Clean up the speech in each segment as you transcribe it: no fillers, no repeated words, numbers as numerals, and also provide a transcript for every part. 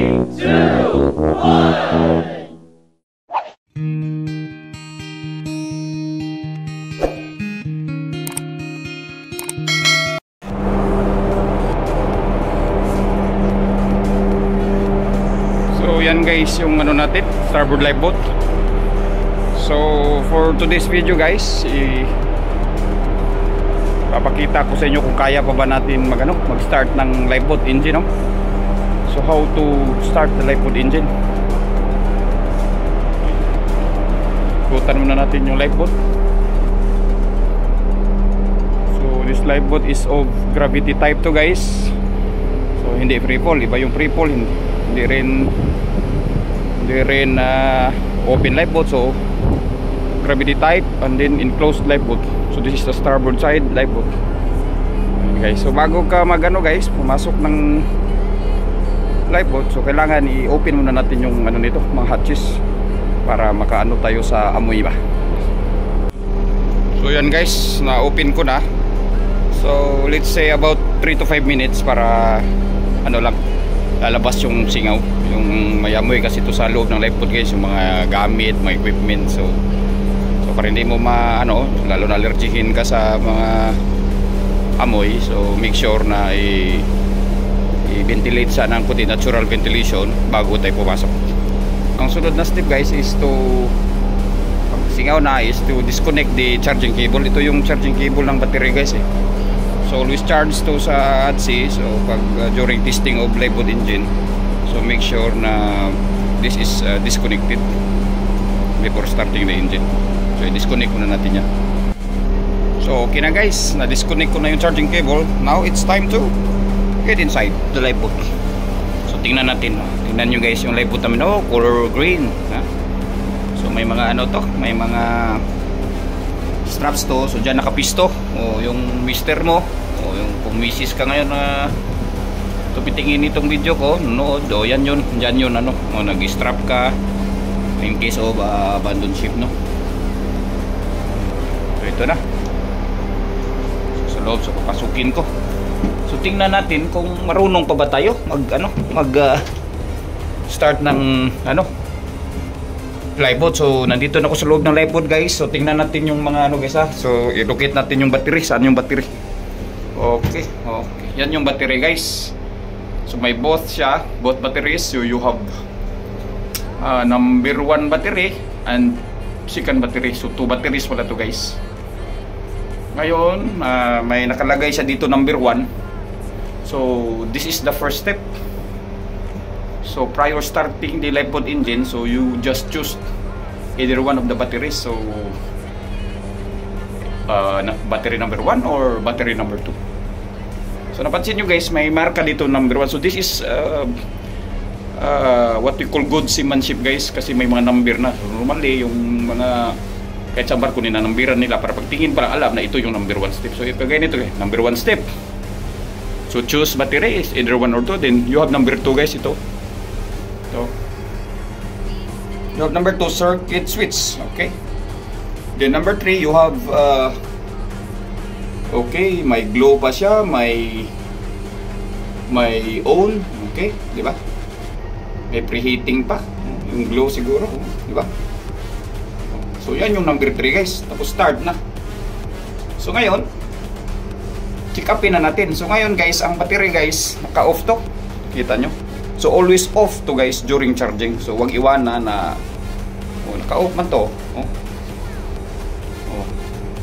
2, 1. So yan guys yung ano natin, starboard live boat. So for today's video guys, papakita ko sa inyo kung kaya pa ba natin mag-start ng live boat engine, no? So how to start the live boat engine. Butan muna natin yung live boat. So this live boat is of gravity type to guys. So hindi free fall, iba yung free fall, hindi rin open live boat. So gravity type and then enclosed live boat. So this is the starboard side live boat. Okay, so bago ka guys, pumasok ng live boat, so kailangan i-open muna natin yung nito, mga hatches, para makaano tayo sa amoy ba. So yan guys, na-open ko na. So let's say about 3 to 5 minutes para lang lalabas yung singaw, yung may amoy kasi ito sa loob ng live boat guys, yung mga gamit, mga equipment. So para hindi mo lalo na allergihin ka sa mga amoy, so make sure na i-ventilate sana ng kunti, natural ventilation, bago tayo pumasok. Ang sunod na step guys is to, pag singaw na, is to disconnect the charging cable. Ito yung charging cable ng battery guys So always charge to sa ADSI. So pag during testing of live boat engine, so make sure na this is disconnected before starting the engine. So i-disconnect muna natin yan. So okay na guys, na-disconnect ko na yung charging cable. Now it's time to get inside the live boat. So tingnan natin. Tingnan nyo guys yung live boat namin. Oh, color green. So may mga may mga straps to. So dyan nakapisto. O yung mister mo, o yung kung misis ka ngayon na tumitingin itong video ko, nood. O yan yun. Dyan yun nag-strap ka in case of abandoned ship, no? So ito na sa loob. So papasukin ko. So tingnan natin kung marunong pa ba tayo start ng live boat. So nandito na ako sa loob ng live boat guys. So tingnan natin yung mga guys So i-locate natin yung battery. Saan yung battery? Okay. Yan yung battery guys. So may both batteries. So you have number 1 battery and second battery. So 2 batteries pala to guys. Ngayon may nakalagay siya dito number 1. So this is the first step. So prior starting the live boat engine, so you just choose either one of the batteries. So battery number 1 or battery number 2. So napansin nyo guys, may marka dito number 1. So this is what we call good seamanship guys, kasi may mga number na. So normally yung mga kahit sa barko ninanambiran nila para pagtingin pa lang alam na ito yung number 1 step. So kagaya nito number 1 step. So choose battery is either 1 or 2. Then you have number 2 guys, ito. So you have number 2 circuit switch. Okay. Then number 3 you have okay, may glow pa siya, may on. Okay, di ba? May preheating pa. Yung glow siguro, di ba? So yan yung number 3 guys. Tapos start na. So ngayon, check upin na natin. So ngayon guys, ang battery guys, naka-off to. Kita nyo? So always off to guys during charging. So wag iwanan na naka-off man to.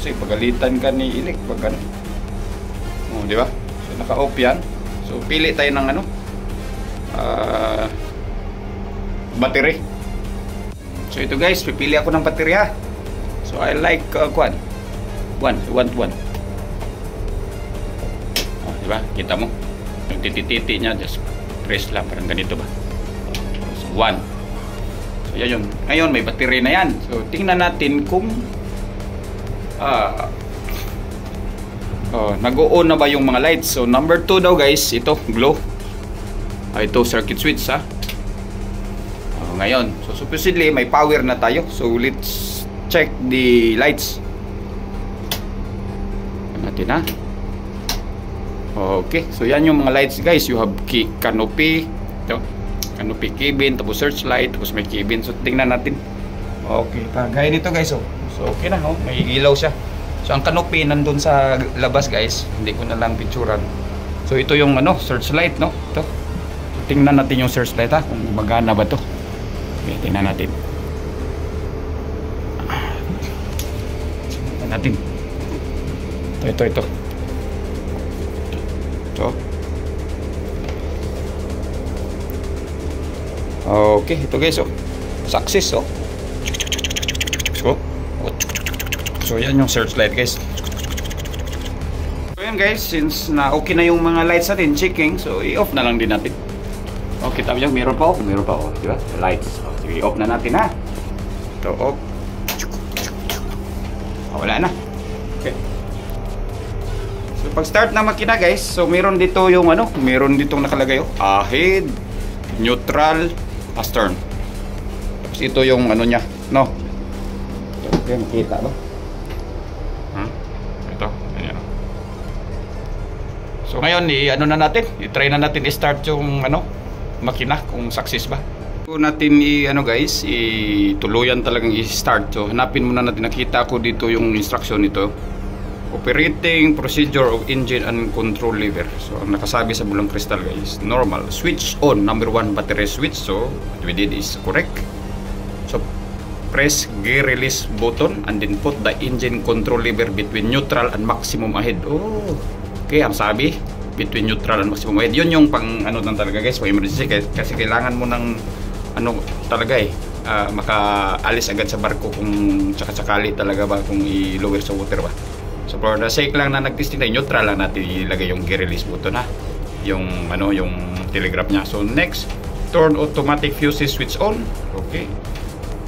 Kasi pagalitan ka ni Ilik pag di ba? So naka-off yan. So pili tayo ng battery. So ito guys, pipili ako ng baterya. So I like one. Diba? Kita mo? Yung titi-titi nya, just press lang. Parang ganito ba? So 1. So yan yun. Ngayon may battery na yan. So tingnan natin kung nag-o-on na ba yung mga lights. So number 2 daw guys, ito glow. Ito circuit switch ngayon. So supposedly may power na tayo. So let's check the lights. Natin Okay, so yan yung mga lights guys. You have key canopy. Ito, canopy cabin, tapos searchlight, tapos may cabin. So tingnan natin. Okay, kagaya nito guys, oh. So okay na, oh. May ilaw siya. So ang canopy nandun sa labas guys, hindi ko na lang picturean. So ito yung ano, searchlight, no? Ito. So, tingnan natin yung searchlight, ha, kung magana ba to. Okay, tingnan natin. Tingnan natin. Ito. Okay, ito guys, oh. Success, oh. So yan yung searchlight guys. So yan guys, since na okay na yung mga lights natin, checking, so i-off na lang din natin. Okay, tabi yung meron pa, oh, di ba? Lights. So i-off na natin, ha. Ito, off. Wala na. Okay. So pag start na makina guys, so meron dito yung ano, meron ditong nakalagay, oh, ahead, neutral, astern. Tapos ito yung ano niya, no? Okay, makita ba? Ito, ayan. So ngayon, ano na natin, i-try na natin i-start yung ano, makina kung success ba. So natin ano guys, tuluyan talagang i-start. So hanapin muna natin, nakita ko dito yung instruction nito. Operating procedure of engine and control lever. So ang nakasabi sa bulang kristal guys, normal, switch on, number 1 battery switch. So what we did is correct. So press gear release button and then put the engine control lever between neutral and maximum ahead. Oh, okay, ang sabi between neutral and maximum ahead. Yun yung pang ano lang talaga guys, for emergency, kasi kailangan mo ng ano talaga makaalis agad sa barko kung tsaka-tsakali talaga ba kung i-lower sa water ba. So for the sake lang na nag-testing tayo, neutral lang natin ilagay yung gear release button, ha. Yung ano, yung telegraph niya. So next, turn automatic fuses switch on. Okay.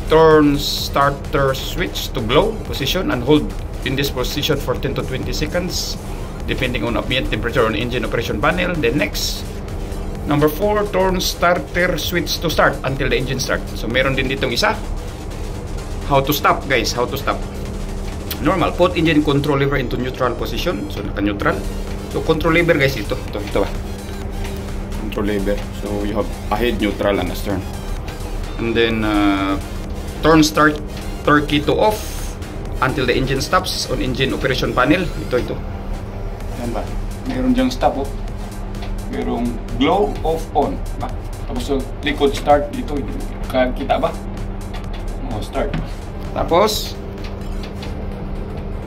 Turn starter switch to glow position and hold in this position for 10 to 20 seconds depending on ambient temperature on engine operation panel. Then next, number 4, turn starter switch to start until the engine start. So meron din ditong isa. How to stop guys, how to stop. Normal, put engine control lever into neutral position. So naka-neutral. So control lever guys, ito ba? Control lever. So you have ahead, neutral, and astern. And then turn starter key to off until the engine stops on engine operation panel. Ito. Yan ba? Meron diyang stop, oh. Merong glow, off, on. Tapos so, likod start dito. Kita ba? Oh, start. Tapos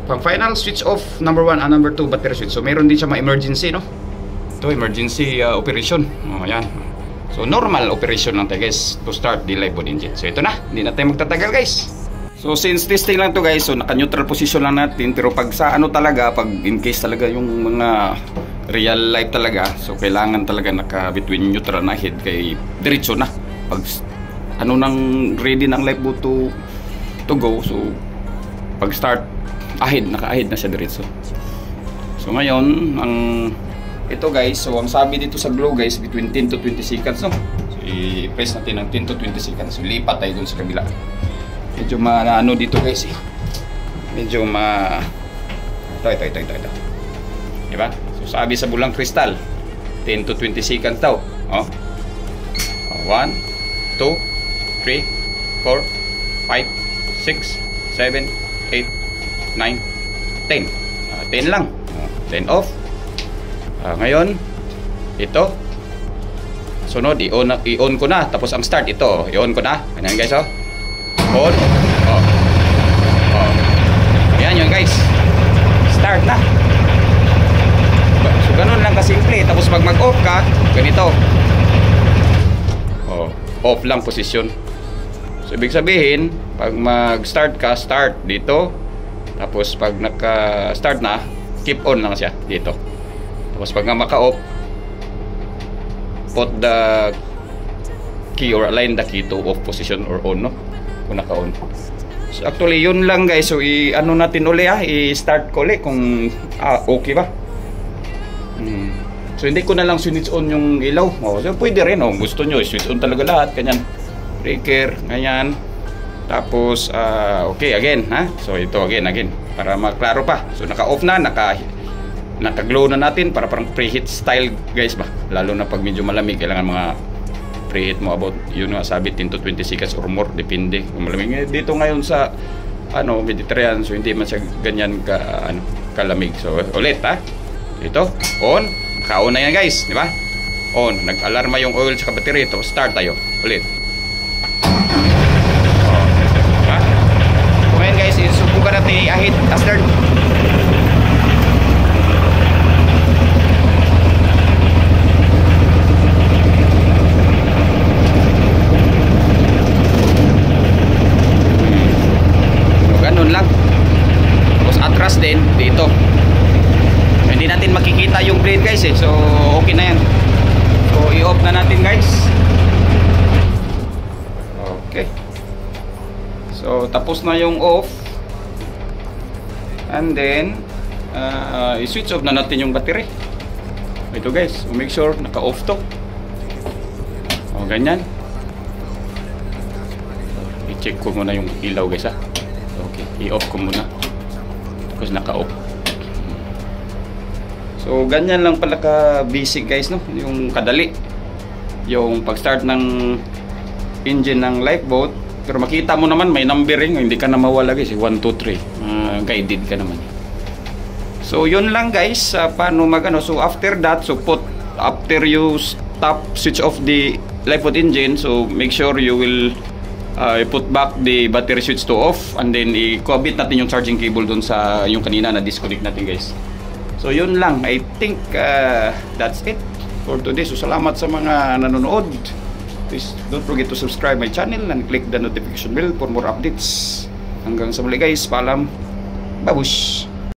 pag final, switch off number 1 and number 2 battery switch. So meron din siya mga emergency, no? Ito, emergency operation. Oh, ayan. So normal operation lang tayo guys to start the live board engine. So ito na, hindi na tayo magtatagal guys. So since testing lang to guys, so naka-neutral position lang natin. Pero pag sa ano talaga, pag in case talaga yung mga real life talaga, so kailangan talaga naka-between neutral na head kay diretso na. Pag ano nang ready ng live board to go, so pag start, ahead, naka-ahead na siya diretso. So ngayon, ito guys, so ang sabi dito sa glow guys, between 10 to 20 seconds, no? So i-press natin ng 10 to 20 seconds. So lipat tayo dun sa kabila. Medyo ano dito guys, medyo ito. Diba? So sabi sa bulang kristal, 10 to 20 seconds daw. Oh. 1, 2, 3, 4, 5, 6, 7, 8, 9, 10. 10 lang. 10 off. Ngayon, ito. Sunod, i-on ko na. Tapos ang start, ito. I-on ko na. Ganyan guys, oh. On. Oh. Ayan yun guys. Start na. So, ganun lang kasimple. Tapos pag mag-off ka, ganito. Oh. Off lang position. So, ibig sabihin, pag mag-start ka, start dito. Tapos pag naka-start na, keep on lang siya dito. Tapos pag maka-off, put the key or align the key to off position or on, no? Kung naka-on. So actually yun lang guys. So ano natin uli, i-start ko uli kung okay ba. So hindi ko na lang switch on yung ilaw. So pwede rin, gusto nyo switch on talaga lahat, ganyan. Breaker, ganyan. Tapos okay again, ha? So ito again para maklaro pa. So naka-off na, naka-glow na natin para parang preheat style guys ba. Lalo na pag medyo malamig, kailangan mga preheat mo about, yun nga sabi, 10 to 20 seconds or more, depende kung malamig. Dito ngayon sa Mediterranean, so hindi man siya ganyan kalamig. So ulit ito, on, naka-on na yan guys, di ba? On, nag-alarma yung oil sa battery. Ito, start tayo ulit. Diba? So ngayon guys, isubukan natin i-ahit start. Ganun lang. Tapos atras din dito. Hindi natin makikita yung blade guys so okay na yan. So i-off na natin guys. Okay. So tapos na yung off. And then i-switch off na natin yung battery. Ito guys, make sure naka-off to. O ganyan. I-check ko muna yung ilaw guys Okay, i-off ko muna. Tapos naka-off. So ganyan lang pala ka basic guys no, yung kadali yung pag-start ng engine ng lifeboat. Pero makita mo naman may numbering, hindi ka na mawala guys 1, 2, 3 guided ka naman. So yun lang guys, paano magano. So after that, so after you stop, switch off the lifeboat engine, so make sure you will put back the battery switch to off, and then i-commit natin yung charging cable dun sa yung kanina na disconnect natin guys. So yun lang, I think that's it for today. So salamat sa mga nanonood. Please don't forget to subscribe my channel and click the notification bell for more updates. Hanggang sa muli guys, paalam, babush.